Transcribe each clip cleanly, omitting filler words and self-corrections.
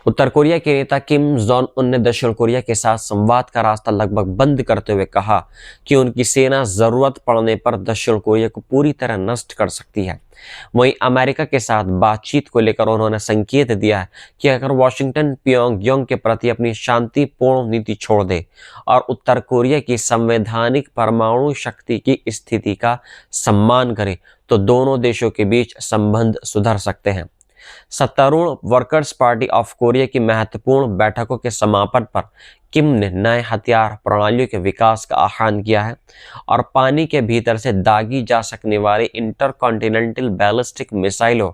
उत्तर Korea के नेता Kim Jong Un ने दक्षिण कोरिया के साथ संवाद का रास्ता लगभग बंद करते हुए कहा कि उनकी सेना जरूरत पड़ने पर दक्षिण कोरिया को पूरी तरह नष्ट कर सकती है। वहीं अमेरिका के साथ बातचीत को लेकर उन्होंने संकेत दिया है कि अगर वॉशिंगटन प्योंगयांग के प्रति अपनी शांतिपूर्ण नीति छोड़ दे और उत्तर कोरिया की संवैधानिक परमाणु शक्ति की स्थिति का सम्मान करे तो दोनों देशों के बीच संबंध सुधर सकते हैं। सत्तारूढ़ वर्कर्स पार्टी ऑफ कोरिया की महत्वपूर्ण बैठकों के समापन पर किम ने नए हथियार प्रणालियों के विकास का आह्वान किया है और पानी के भीतर से दागी जा सकने वाली इंटरकॉन्टिनेंटल बैलिस्टिक मिसाइलों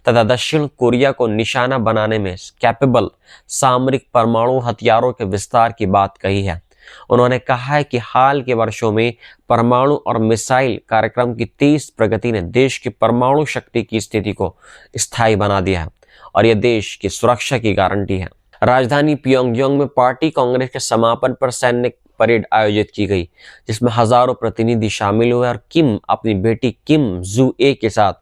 तथा दक्षिण कोरिया को निशाना बनाने में कैपेबल सामरिक परमाणु हथियारों के विस्तार की बात कही है। उन्होंने कहा है कि हाल के वर्षों में परमाणु और मिसाइल कार्यक्रम की तेज प्रगति ने देश की परमाणु शक्ति की स्थिति को स्थायी बना दिया है और यह देश की सुरक्षा की गारंटी है। राजधानी प्योंगयांग में पार्टी कांग्रेस के समापन पर सैन्य परेड आयोजित की गई, जिसमें हजारों प्रतिनिधि शामिल हुए और किम अपनी बेटी किम जू ए के साथ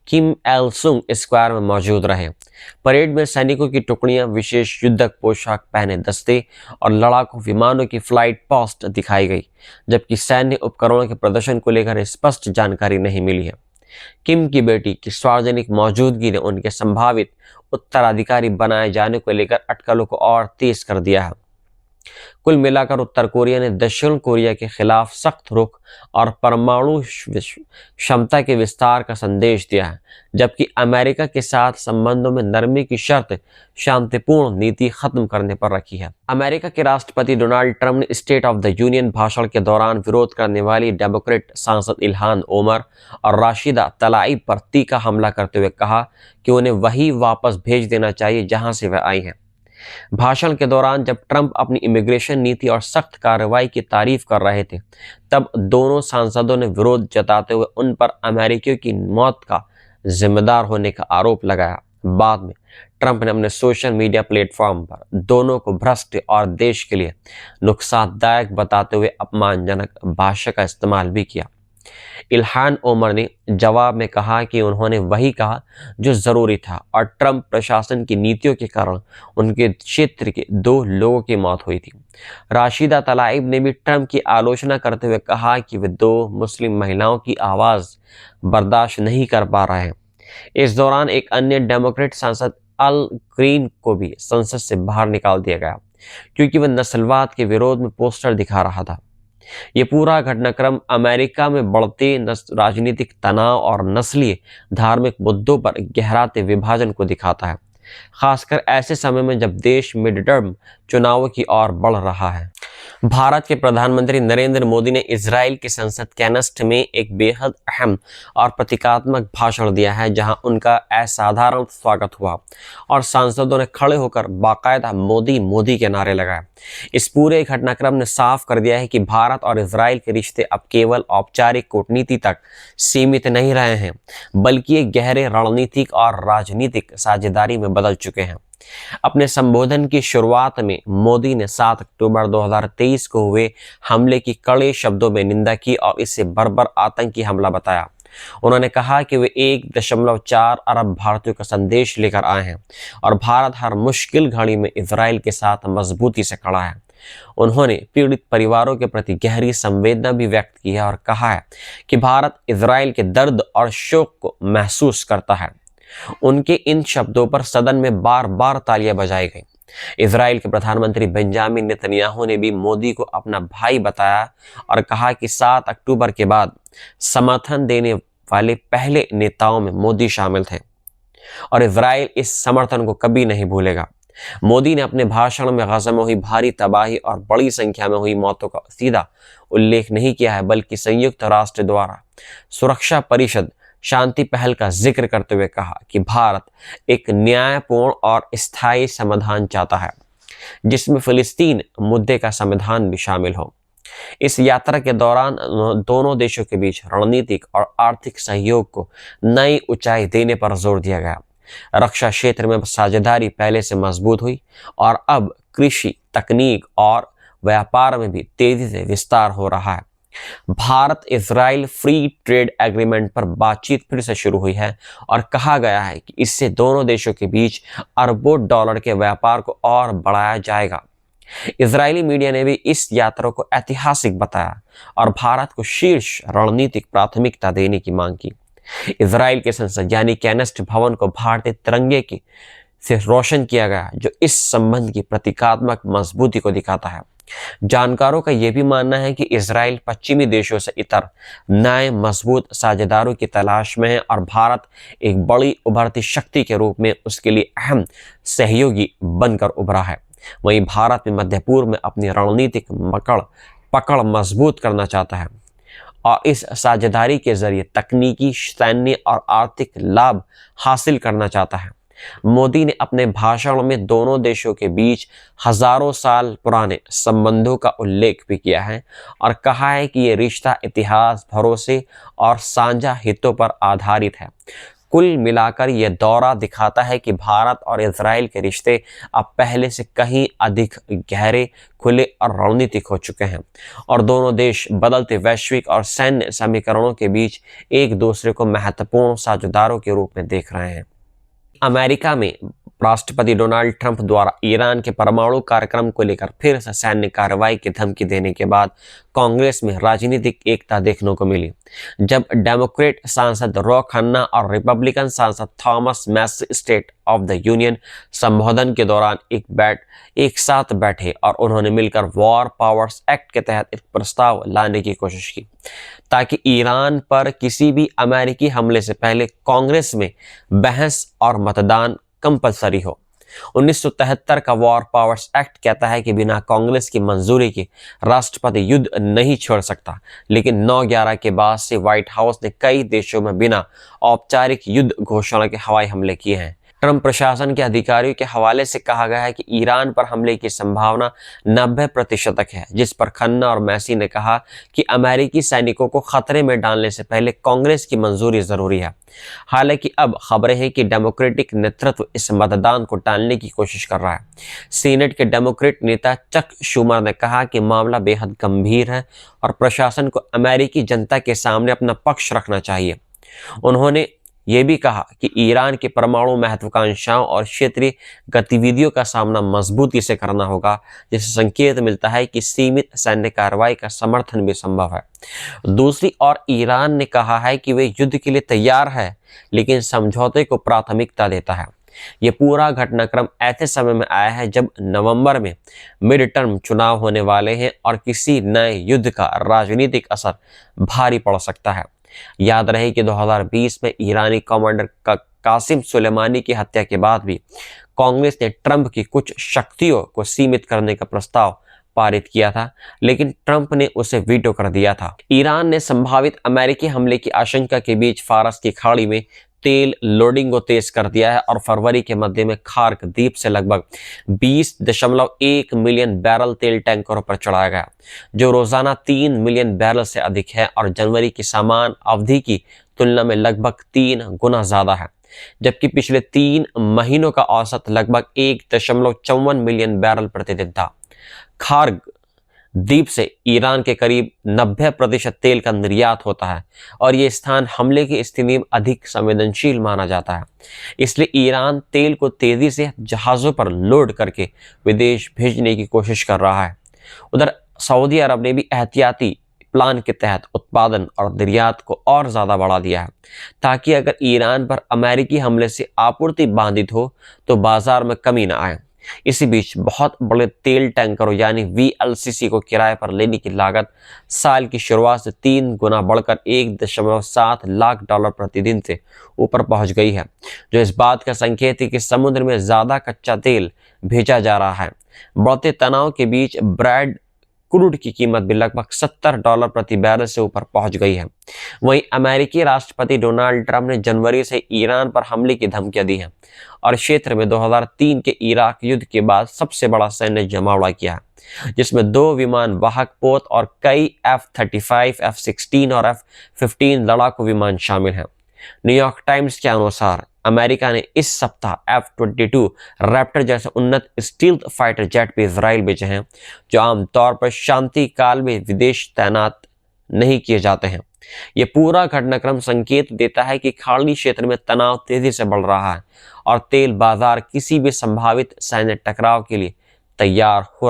किम एल सुंग स्क्वायर में मौजूद रहे। परेड में सैनिकों की टुकड़ियां, विशेष युद्धक पोशाक पहने दस्ते और लड़ाकू विमानों की फ्लाइट पोस्ट दिखाई गई, जबकि सैन्य उपकरणों के प्रदर्शन को लेकर स्पष्ट जानकारी नहीं मिली है। किम की बेटी की सार्वजनिक मौजूदगी ने उनके संभावित उत्तराधिकारी बनाए जाने को लेकर अटकलों को और तेज कर दिया है। कुल मिलाकर उत्तर कोरिया ने दक्षिण कोरिया के खिलाफ सख्त रुख और परमाणु क्षमता के विस्तार का संदेश दिया है, जबकि अमेरिका के साथ संबंधों में नरमी की शर्त शांतिपूर्ण नीति खत्म करने पर रखी है। अमेरिका के राष्ट्रपति डोनाल्ड ट्रंप ने स्टेट ऑफ द यूनियन भाषण के दौरान विरोध करने वाली डेमोक्रेट सांसद इल्हान ओमर और राशिदा तलाइब पर तीखा हमला करते हुए कहा कि उन्हें वही वापस भेज देना चाहिए जहां से वह आई हैं। भाषण के दौरान जब ट्रंप अपनी इमिग्रेशन नीति और सख्त कार्रवाई की तारीफ कर रहे थे, तब दोनों सांसदों ने विरोध जताते हुए उन पर अमेरिकियों की मौत का जिम्मेदार होने का आरोप लगाया। बाद में ट्रंप ने अपने सोशल मीडिया प्लेटफॉर्म पर दोनों को भ्रष्ट और देश के लिए नुकसानदायक बताते हुए अपमानजनक भाषा का इस्तेमाल भी किया। इल्हान ओमर ने जवाब में कहा कि उन्होंने वही कहा जो जरूरी था और ट्रंप प्रशासन की नीतियों के कारण उनके क्षेत्र के 2 लोगों की मौत हुई थी। राशिदा तलाइब ने भी ट्रंप की आलोचना करते हुए कहा कि वे 2 मुस्लिम महिलाओं की आवाज बर्दाश्त नहीं कर पा रहे हैं। इस दौरान एक अन्य डेमोक्रेट सांसद अल ग्रीन को भी संसद से बाहर निकाल दिया गया क्योंकि वह नस्लवाद के विरोध में पोस्टर दिखा रहा था। ये पूरा घटनाक्रम अमेरिका में बढ़ते राजनीतिक तनाव और नस्लीय धार्मिक मुद्दों पर गहराते विभाजन को दिखाता है, खासकर ऐसे समय में जब देश मिड टर्म चुनावों की ओर बढ़ रहा है। भारत के प्रधानमंत्री नरेंद्र मोदी ने इजराइल की संसद केनेस्ट में एक बेहद अहम और प्रतीकात्मक भाषण दिया है, जहां उनका असाधारण स्वागत हुआ और सांसदों ने खड़े होकर बाकायदा मोदी मोदी के नारे लगाए। इस पूरे घटनाक्रम ने साफ कर दिया है कि भारत और इजराइल के रिश्ते अब केवल औपचारिक कूटनीति तक सीमित नहीं रहे हैं, बल्कि एक गहरे रणनीतिक और राजनीतिक साझेदारी में बदल चुके हैं। अपने संबोधन की शुरुआत में मोदी ने 7 अक्टूबर 2023 को हुए हमले की कड़े शब्दों में निंदा की और इसे बर्बर आतंकी हमला बताया। उन्होंने कहा कि वे 1.4 अरब भारतीयों का संदेश लेकर आए हैं और भारत हर मुश्किल घड़ी में इजराइल के साथ मजबूती से खड़ा है। उन्होंने पीड़ित परिवारों के प्रति गहरी संवेदना भी व्यक्त की है और कहा है कि भारत इजराइल के दर्द और शोक को महसूस करता है। उनके इन शब्दों पर सदन में बार बार तालियां बजाई गई। इजराइल के प्रधानमंत्री बेंजामिन नेतन्याहू ने भी मोदी को अपना भाई बताया और कहा कि 7 अक्टूबर के बाद समर्थन देने वाले पहले नेताओं में मोदी शामिल थे और इजराइल इस समर्थन को कभी नहीं भूलेगा। मोदी ने अपने भाषण में गजा में हुई भारी तबाही और बड़ी संख्या में हुई मौतों का सीधा उल्लेख नहीं किया है, बल्कि संयुक्त राष्ट्र द्वारा सुरक्षा परिषद शांति पहल का जिक्र करते हुए कहा कि भारत एक न्यायपूर्ण और स्थायी समाधान चाहता है, जिसमें फिलिस्तीन मुद्दे का समाधान भी शामिल हो। इस यात्रा के दौरान दोनों देशों के बीच रणनीतिक और आर्थिक सहयोग को नई ऊंचाई देने पर जोर दिया गया। रक्षा क्षेत्र में साझेदारी पहले से मजबूत हुई और अब कृषि, तकनीक और व्यापार में भी तेजी से विस्तार हो रहा है। Bharat Israel free trade agreement पर बातचीत फिर से शुरू हुई है और कहा गया है कि इससे दोनों देशों के बीच अरबों डॉलर के व्यापार को और बढ़ाया जाएगा। इजरायली मीडिया ने भी इस यात्रा को ऐतिहासिक बताया और भारत को शीर्ष रणनीतिक प्राथमिकता देने की मांग की। इजराइल के संसद यानी कैनेस्ट भवन को भारतीय तिरंगे की से रोशन किया गया, जो इस संबंध की प्रतीकात्मक मजबूती को दिखाता है। जानकारों का यह भी मानना है कि इजराइल पश्चिमी देशों से इतर नए मजबूत साझेदारों की तलाश में है और भारत एक बड़ी उभरती शक्ति के रूप में उसके लिए अहम सहयोगी बनकर उभरा है। वहीं भारत में मध्य पूर्व में अपनी रणनीतिक पकड़ मजबूत करना चाहता है और इस साझेदारी के जरिए तकनीकी, सैन्य और आर्थिक लाभ हासिल करना चाहता है। मोदी ने अपने भाषण में दोनों देशों के बीच हजारों साल पुराने संबंधों का उल्लेख भी किया है और कहा है कि यह रिश्ता इतिहास, भरोसे और साझा हितों पर आधारित है। कुल मिलाकर यह दौरा दिखाता है कि भारत और इजराइल के रिश्ते अब पहले से कहीं अधिक गहरे, खुले और रणनीतिक हो चुके हैं और दोनों देश बदलते वैश्विक और सैन्य समीकरणों के बीच एक दूसरे को महत्वपूर्ण साझेदारों के रूप में देख रहे हैं। अमेरिका में राष्ट्रपति डोनाल्ड ट्रंप द्वारा ईरान के परमाणु कार्यक्रम को लेकर फिर से सैन्य कार्रवाई की धमकी देने के बाद कांग्रेस में राजनीतिक एकता देखने को मिली। जब डेमोक्रेट सांसद रो खन्ना और रिपब्लिकन सांसद Thomas Massie State of the Union संबोधन के दौरान एक साथ बैठे और उन्होंने मिलकर वॉर पावर्स एक्ट के तहत एक प्रस्ताव लाने की कोशिश की ताकि ईरान पर किसी भी अमेरिकी हमले से पहले कांग्रेस में बहस और मतदान कंपलसरी हो। 1973 का वॉर पावर्स एक्ट कहता है कि बिना कांग्रेस की मंजूरी के राष्ट्रपति युद्ध नहीं छोड़ सकता, लेकिन 9/11 के बाद से व्हाइट हाउस ने कई देशों में बिना औपचारिक युद्ध घोषणा के हवाई हमले किए हैं। ट्रंप प्रशासन के अधिकारियों के हवाले से कहा गया है कि ईरान पर हमले की संभावना 90% है, जिस पर खन्ना और मैसी ने कहा कि अमेरिकी सैनिकों को खतरे में डालने से पहले कांग्रेस की मंजूरी जरूरी है। हालांकि अब खबरें हैं कि डेमोक्रेटिक नेतृत्व इस मतदान को टालने की कोशिश कर रहा है। सीनेट के डेमोक्रेट नेता चक शूमर ने कहा कि मामला बेहद गंभीर है और प्रशासन को अमेरिकी जनता के सामने अपना पक्ष रखना चाहिए। उन्होंने यह भी कहा कि ईरान के परमाणु महत्वाकांक्षाओं और क्षेत्रीय गतिविधियों का सामना मजबूती से करना होगा, जिससे संकेत मिलता है कि सीमित सैन्य कार्रवाई का समर्थन भी संभव है। दूसरी ओर ईरान ने कहा है कि वे युद्ध के लिए तैयार है, लेकिन समझौते को प्राथमिकता देता है। यह पूरा घटनाक्रम ऐसे समय में आया है जब नवंबर में मिड टर्म चुनाव होने वाले हैं और किसी नए युद्ध का राजनीतिक असर भारी पड़ सकता है। याद रहे कि 2020 में ईरानी कमांडर कासिम सुलेमानी की हत्या के बाद भी कांग्रेस ने ट्रंप की कुछ शक्तियों को सीमित करने का प्रस्ताव पारित किया था, लेकिन ट्रंप ने उसे वीटो कर दिया था। ईरान ने संभावित अमेरिकी हमले की आशंका के बीच फारस की खाड़ी में तेल लोडिंग को तेज कर दिया है और फरवरी के मध्य में खार्क द्वीप से लगभग 20.1 मिलियन बैरल तेल टैंकरों पर चढ़ाया गया, जो रोजाना 3 मिलियन बैरल से अधिक है और जनवरी की समान अवधि की तुलना में लगभग 3 गुना ज्यादा है, जबकि पिछले 3 महीनों का औसत लगभग 1.54 मिलियन बैरल प्रतिदिन था। खार्क द्वीप से ईरान के करीब 90% तेल का निर्यात होता है और ये स्थान हमले की स्थिति में अधिक संवेदनशील माना जाता है। इसलिए ईरान तेल को तेजी से जहाज़ों पर लोड करके विदेश भेजने की कोशिश कर रहा है। उधर सऊदी अरब ने भी एहतियाती प्लान के तहत उत्पादन और निर्यात को और ज़्यादा बढ़ा दिया है, ताकि अगर ईरान पर अमेरिकी हमले से आपूर्ति बाधित हो तो बाजार में कमी न आए। इसी बीच बहुत बड़े तेल टैंकरों यानी VLCC को किराए पर लेने की लागत साल की शुरुआत से 3 गुना बढ़कर 1.7 लाख डॉलर प्रतिदिन से ऊपर पहुंच गई है, जो इस बात का संकेत है कि समुद्र में ज्यादा कच्चा तेल भेजा जा रहा है। बढ़ते तनाव के बीच ब्रेड क्रूड की कीमत भी लगभग $70 प्रति बैरल से ऊपर पहुंच गई है। वहीं अमेरिकी राष्ट्रपति डोनाल्ड ट्रंप ने जनवरी से ईरान पर हमले की धमकियां दी हैं और क्षेत्र में 2003 के इराक युद्ध के बाद सबसे बड़ा सैन्य जमावड़ा किया है, जिसमें 2 विमान वाहक पोत और कई F-35, F-16 और F-15 लड़ाकू विमान शामिल हैं। न्यूयॉर्क टाइम्स के अनुसार अमेरिका ने इस सप्ताह F-22 रैप्टर जैसे उन्नत स्टील्थ फाइटर जेट भी इजराइल भेजे हैं, जो आमतौर पर शांति काल में विदेश तैनात नहीं किए जाते हैं। ये पूरा घटनाक्रम संकेत देता है कि खाड़ी क्षेत्र में तनाव तेजी से बढ़ रहा है और तेल बाजार किसी भी संभावित सैन्य टकराव के लिए तैयार हो